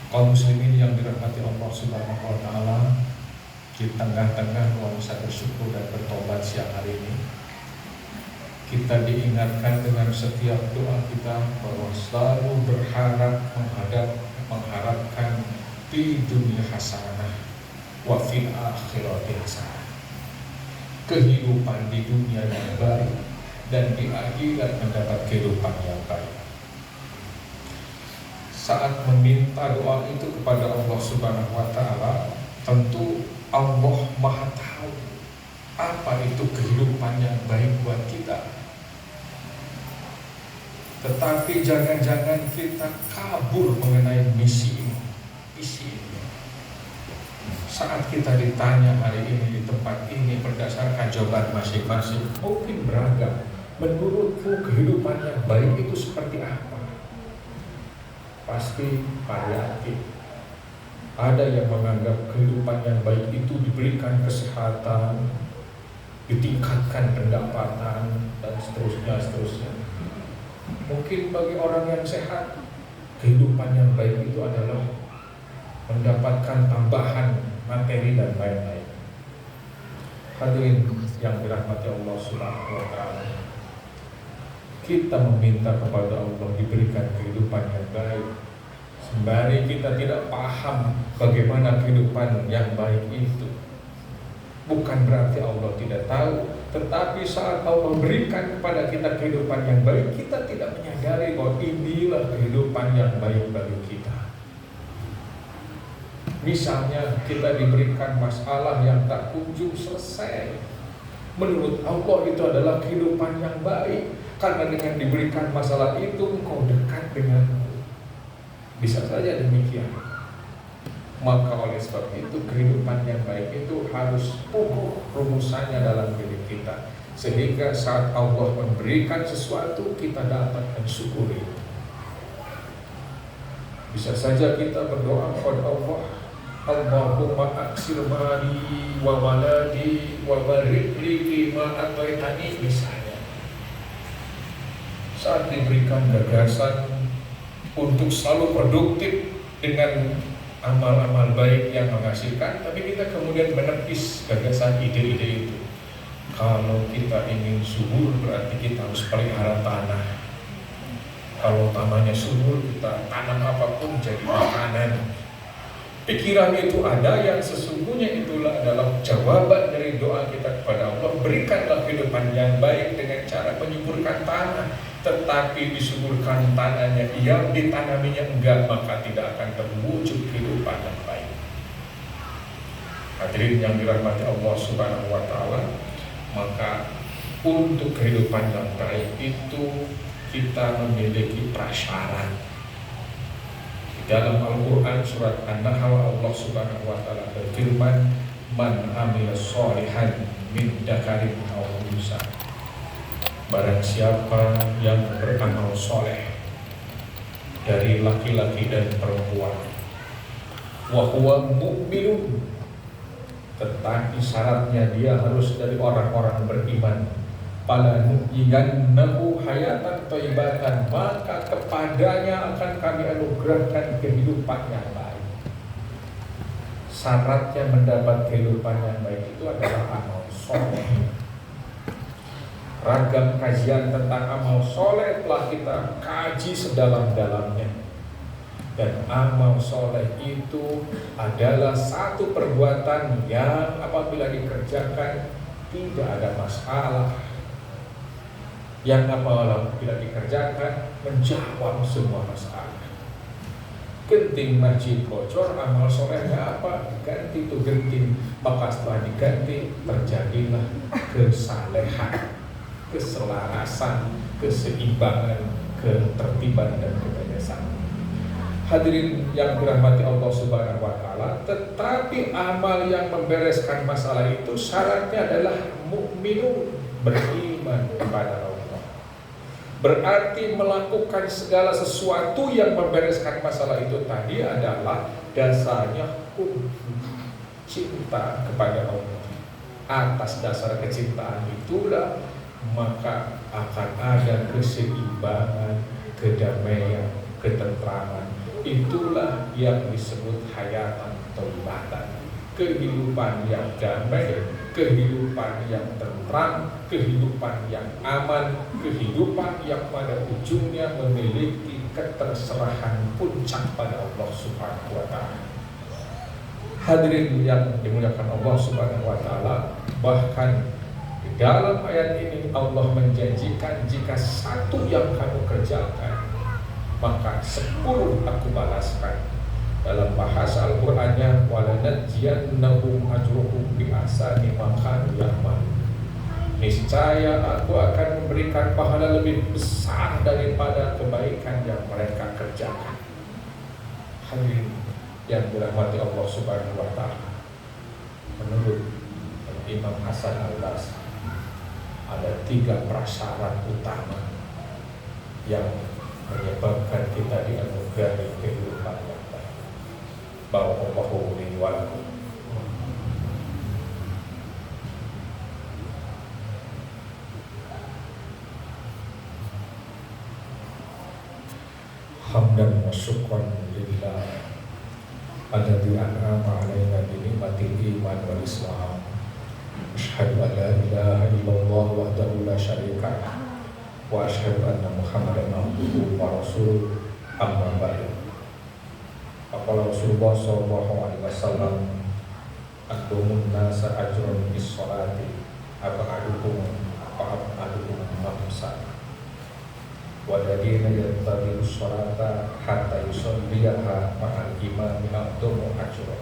Kaum muslimin yang dirahmati Allah Subhanahu wa taala, di tengah-tengah nuansa bersyukur dan bertobat siang hari ini, kita diingatkan dengan setiap doa kita bahwa selalu mengharapkan di dunia hasanah wa fil akhirati hasanah, kehidupan di dunia yang baik dan di akhirat mendapat kehidupan yang baik. Saat meminta doa itu kepada Allah Subhanahu wa taala, tentu Allah Maha tahu apa itu kehidupan yang baik buat kita. Tetapi jangan-jangan kita kabur mengenai misi ini. Saat kita ditanya hari ini di tempat ini berdasarkan jawaban masing-masing, mungkin beragam. Menurutmu kehidupan yang baik itu seperti apa? Pasti variatif. Ada yang menganggap kehidupan yang baik itu diberikan kesehatan, ditingkatkan pendapatan, dan seterusnya. Mungkin bagi orang yang sehat, kehidupan yang baik itu adalah mendapatkan tambahan materi dan lain-lain. Hadirin yang dirahmati Allah Subhanahu wa taala, kita meminta kepada Allah diberikan kehidupan yang baik, sembari kita tidak paham bagaimana kehidupan yang baik itu. Bukan berarti Allah tidak tahu, tetapi saat Allah berikan kepada kita kehidupan yang baik, kita tidak menyadari bahwa inilah kehidupan yang baik bagi kita. Misalnya kita diberikan masalah yang tak kunjung selesai, menurut Allah itu adalah kehidupan yang baik, karena dengan diberikan masalah itu engkau dekat denganku. Bisa saja demikian. Maka oleh sebab itu kehidupan yang baik itu harus pokok rumusannya dalam diri kita, sehingga saat Allah memberikan sesuatu kita dapat mensyukuri. Bisa saja kita berdoa kepada Allah, Allahumma aksir mali wa waladi wa barik li fima ataitani, misalnya. Saat diberikan gagasan untuk selalu produktif dengan amal-amal baik yang menghasilkan, tapi kita kemudian menepis gagasan ide-ide itu. Kalau kita ingin subur, berarti kita harus pelihara tanah. Kalau tanahnya subur, kita tanam apapun jadi makanan. Pikiran itu ada yang sesungguhnya itulah adalah jawaban dari doa kita kepada Allah. Berikanlah kehidupan yang baik dengan cara menyuburkan tanah. Tetapi disuburkan tanahnya yang ditanaminya enggak, maka tidak akan terwujud kehidupan yang baik. Hadirin yang dirahmati Allah Subhanahu wa taala, maka untuk kehidupan yang baik itu kita memiliki prasyarat. Dalam Al-Quran surat An-Nahl, Allah Subhanahu wa ta'ala berfirman, man amila sholihan min dzakarin aw unsa, barang siapa yang beramal soleh dari laki-laki dan perempuan, wa huwa mu'minun, tetapi syaratnya dia harus dari orang-orang beriman, falanuhyiyannahu hayatan thayyibatan, maka kepadanya akan kami anugerahkan kehidupan yang baik. Syaratnya mendapat kehidupan yang baik itu adalah amal soleh. Ragam kajian tentang amal soleh telah kita kaji sedalam-dalamnya. Dan amal soleh itu adalah satu perbuatan yang apabila dikerjakan tidak ada masalah, yang apabila dikerjakan menjawab semua masalah. Genting masjid bocor, amal solehnya apa? Ganti itu genting. Maka setelah diganti terjadilah kesalehan, keselarasan, keseimbangan, ketertiban dan kebebasan. Hadirin yang dirahmati Allah Subhanahu wa taala, tetapi amal yang membereskan masalah itu syaratnya adalah mukminun, beriman kepada Allah. Berarti melakukan segala sesuatu yang membereskan masalah itu tadi adalah dasarnya cinta kepada Allah. Atas dasar kecintaan itulah maka akan ada keseimbangan, kedamaian, ketentraman, Itulah yang disebut hayatan thayyibatan, kehidupan yang damai, kehidupan yang tentram, kehidupan yang aman, kehidupan yang pada ujungnya memiliki keterserahan puncak pada Allah Subhanahu wa Ta'ala. Hadirin yang dimuliakan Allah Subhanahu wa Ta'ala, bahkan di dalam ayat ini Allah menjanjikan jika satu yang kamu kerjakan, maka 10 aku balaskan. Dalam bahasa Al-Qur'annya, walanajziyannahum ajruhum bi ahsani ma kanu ya'malun. Niscaya aku akan memberikan pahala lebih besar daripada kebaikan yang mereka kerjakan. Hadirin yang dirahmati Allah Subhanahu wa Ta'ala, menurut Imam Hasan Al-Basri ada 3 prasyarat utama yang menyebabkan kita dianugerahi kehidupan yang baik. Barakallahu li wa lakum. Hamdan wa syukran lillah alladzi an'ama 'alaina bi ni'matil iman wal islam. Asyhadu an la ilaha illallah wahdahu la syarika lah wa asyhadu anna Muhammadan abduhu wa rasuluh. Amma ba'du. Qala Rasulullah sallallahu alaihi wasallam, "Adumun nasa ajrun bis sholati ab'adukum mamsa wa ladina yattabi'u sholata hatta yusalliha ma'al imami abdumu ajrun."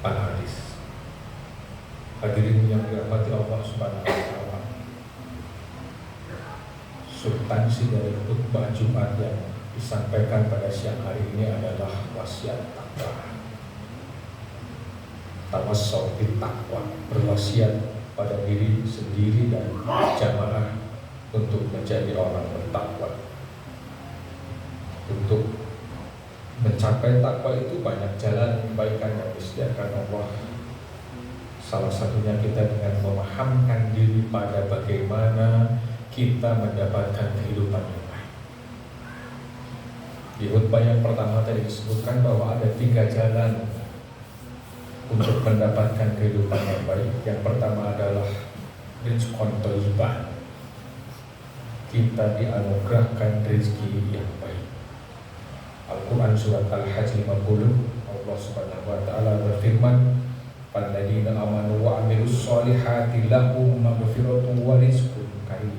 Al-hadis. Hadirin yang dirahmati Allah Subhanahu wa Ta'ala, substansi dari khutbah Jumat yang disampaikan pada siang hari ini adalah wasiat takwa. Tawassau bit taqwa, berwasiat pada diri sendiri dan jamaah untuk menjadi orang bertakwa. Untuk mencapai takwa itu banyak jalan kebaikan yang disediakan Allah. Salah satunya kita dengan memahamkan diri pada bagaimana kita mendapatkan kehidupan yang baik. Di khutbah yang pertama tadi disebutkan bahwa ada 3 jalan untuk mendapatkan kehidupan yang baik. Yang pertama adalah rizqon thayyibah, kita dianugerahkan rezeki yang baik. Al-Quran surat Al-Hajj 50, Allah Subhanahu wa Ta'ala berfirman, "Alladzina amanu wa 'amilus sholihati lahum maghfiratun wa rizqun karim."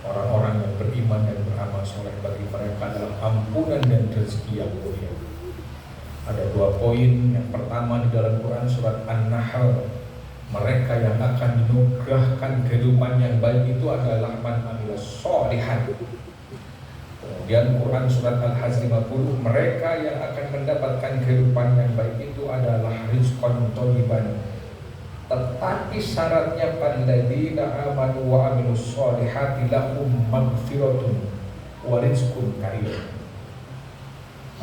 Orang-orang yang beriman dan beramal soleh, bagi mereka adalah ampunan dan rezeki yang mulia. Ada 2 poin. Yang pertama di dalam Quran surat An-Nahl, mereka yang akan dinugerahkan kehidupan yang baik itu adalah man 'amilas sholihan. Kemudian Quran surat Al-Hajj 50, mereka yang akan mendapatkan kehidupan yang baik itu adalah rizqon thayyiban. Tetapi syaratnya alladzina amanu wa 'amilus sholihati lahum maghfiratun wa rizqun karim.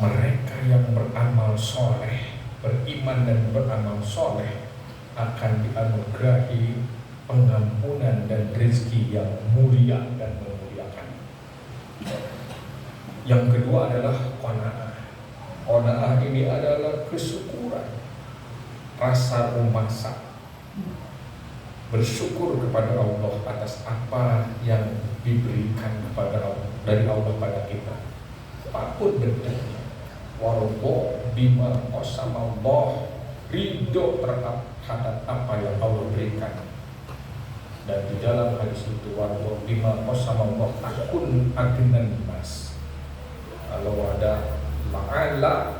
Mereka yang beramal soleh, beriman dan beramal soleh akan dianugerahi pengampunan dan rezeki yang mulia dan memuliakan. Yang kedua adalah qanaah. Qanaah ini adalah kesyukuran, rasa rumasa, bersyukur kepada Allah atas apa yang diberikan kepada Allah, dari Allah pada kita, apapun bentuknya. Warḍa bima qasama Allah, ridho terhadap apa yang Allah berikan. Dan di dalam hadis itu, warḍa bima qasama Allah takun agnan nas. Kalau ada la'ala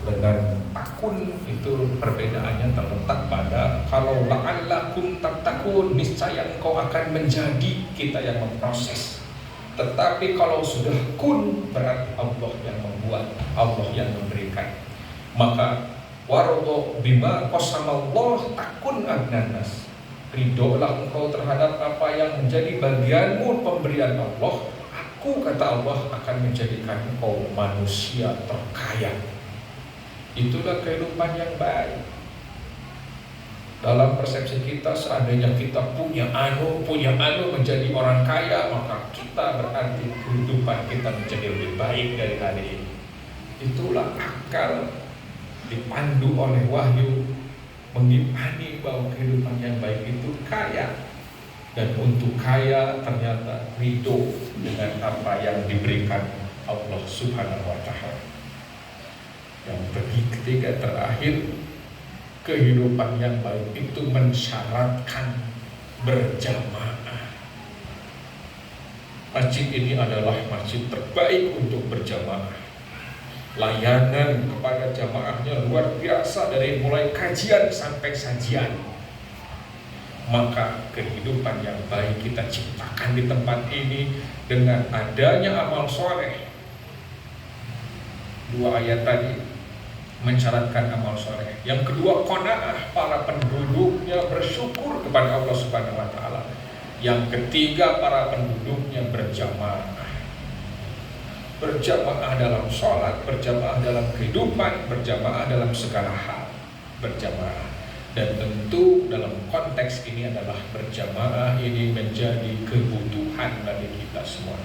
dengan takun, itu perbedaannya terletak pada kalau la'allakum tattaqun, niscaya engkau akan menjadi, kita yang memproses. Tetapi kalau sudah kun, berarti Allah yang membuat, Allah yang memberikan. Maka warḍa bima qasama Allah takun agnan nas, ridholah engkau terhadap apa yang menjadi bagianmu pemberian Allah. Aku, kata Allah, akan menjadikan engkau manusia terkaya. Itulah kehidupan yang baik. Dalam persepsi kita, seandainya kita punya anu menjadi orang kaya, maka kita berarti kehidupan kita menjadi lebih baik dari hari ini. Itulah akal dipandu oleh wahyu mengimani bahwa kehidupan yang baik itu kaya. Dan untuk kaya ternyata ridho dengan apa yang diberikan Allah Subhanahu wa Ta'ala. Yang ketiga terakhir, kehidupan yang baik itu mensyaratkan berjamaah. Masjid ini adalah masjid terbaik untuk berjamaah. Layanan kepada jamaahnya luar biasa dari mulai kajian sampai sajian. Maka kehidupan yang baik kita ciptakan di tempat ini dengan adanya amal soleh. Dua ayat tadi mensyaratkan amal soleh. Yang kedua, qanaah, para penduduknya bersyukur kepada Allah Subhanahu wa Ta'ala. Yang ketiga, para penduduknya berjamaah. Berjamaah dalam sholat, berjamaah dalam kehidupan, berjamaah dalam segala hal. Berjamaah. Dan tentu dalam konteks ini adalah berjamaah ini menjadi kebutuhan bagi kita semua.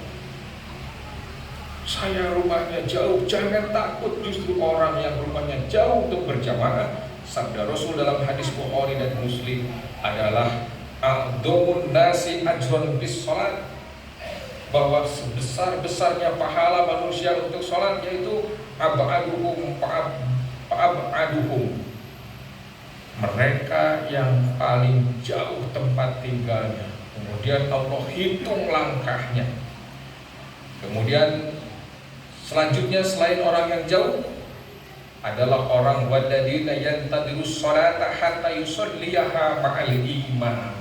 Saya rumahnya jauh, jangan takut, justru orang yang rumahnya jauh untuk berjamaah. Sabda Rasul dalam hadis Bukhari dan Muslim adalah a'dhamun nasi ajron bis sholat, bahwa sebesar-besarnya pahala manusia untuk sholat yaitu ab'aduhum fa'ab'aduhum, mereka yang paling jauh tempat tinggalnya. Kemudian Allah hitung langkahnya. Kemudian selanjutnya selain orang yang jauh adalah orang walladzina yantadirus sholata hatta yusalliyaha ma'al imam,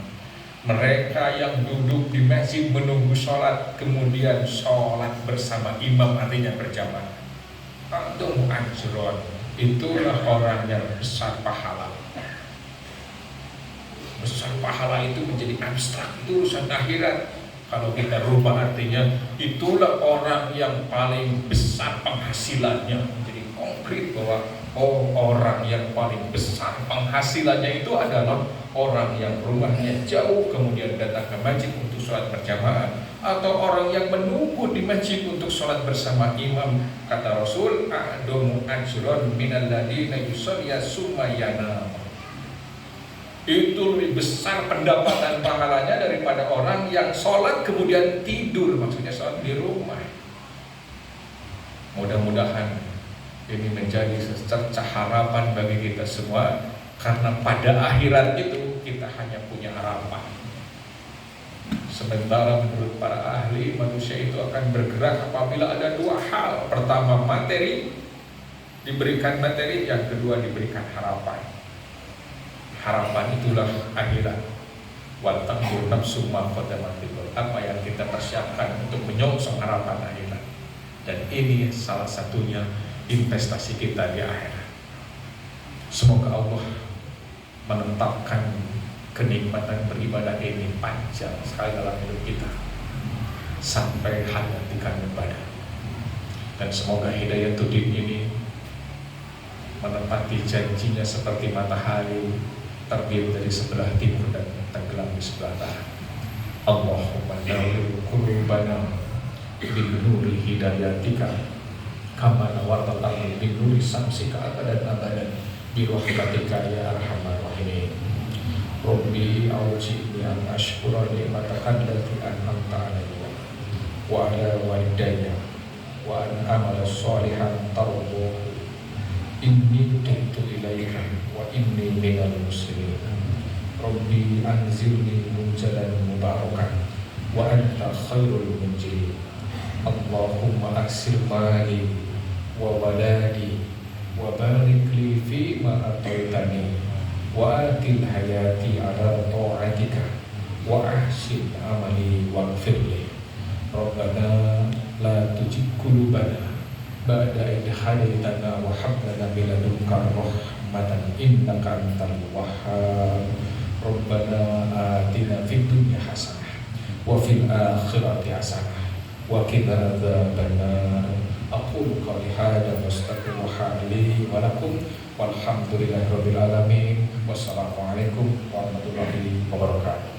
mereka yang duduk di masjid menunggu sholat kemudian sholat bersama imam, artinya berjamaah. Antum ajron, itulah orang yang besar pahala. Besar pahala itu menjadi abstrak, itu urusan akhirat. Kalau kita rubah artinya, itulah orang yang paling besar penghasilannya. Jadi konkret bahwa orang yang paling besar penghasilannya itu adalah orang yang rumahnya jauh kemudian datang ke masjid untuk sholat berjamaah, atau orang yang menunggu di masjid untuk sholat bersama imam. Kata Rasul, a'domu ajron minal ladina yusalliya summa yanam, itu lebih besar pendapatan pahalanya daripada orang yang sholat kemudian tidur, maksudnya sholat di rumah. Mudah-mudahan ini menjadi secercah harapan bagi kita semua, karena pada akhirat itu kita hanya punya harapan. Sementara menurut para ahli, manusia itu akan bergerak apabila ada dua hal. Pertama materi, diberikan materi, yang kedua diberikan harapan. Harapan itulah akhirat. Wa taqul nafsum ma qaddamat lighad, apa yang kita persiapkan untuk menyongsong harapan akhirat. Dan ini salah satunya investasi kita di akhirat. Semoga Allah menetapkan kenikmatan beribadah ini panjang sekali dalam hidup kita sampai hayat di kandung badan. Dan semoga Hidayatuddin ini menepati janjinya seperti matahari terbit dari sebelah timur dan tenggelam di sebelah barat. Allahumma nawwir qulubana binuri hidayatika kama nawwarta binuri samsika abadan abadan bi rahmatika ya arhamar rahimin. Rabbi auzi'ni an ashkura ni'mataka allati an'amta 'alayya wa 'ala walidayya wa an amala shalihan tardahu inni tubtu ilaika wa inni minal muslimin. Rabbi anzilni munzalan mubarakan wa anta khairul munzilin. Allahumma aksir mali wa waladi wa barik li fi ma ataitani wa atil hayati ala ta'atika wa ahsin amali waghfirli. Rabbana la tuzigh qulubana ba'da idh hadaytana wa hab lana min ladunka rahmatan innaka antal wahhab. Rabbana atina fid dunya hasanah wa fil akhirati hasanah wa qina adzabannar. Aqulu qouli hadza wa astaghfirullaha li wa lakum walhamdulillahirabbil alamin. Wassalamualaikum warahmatullahi wabarakatuh.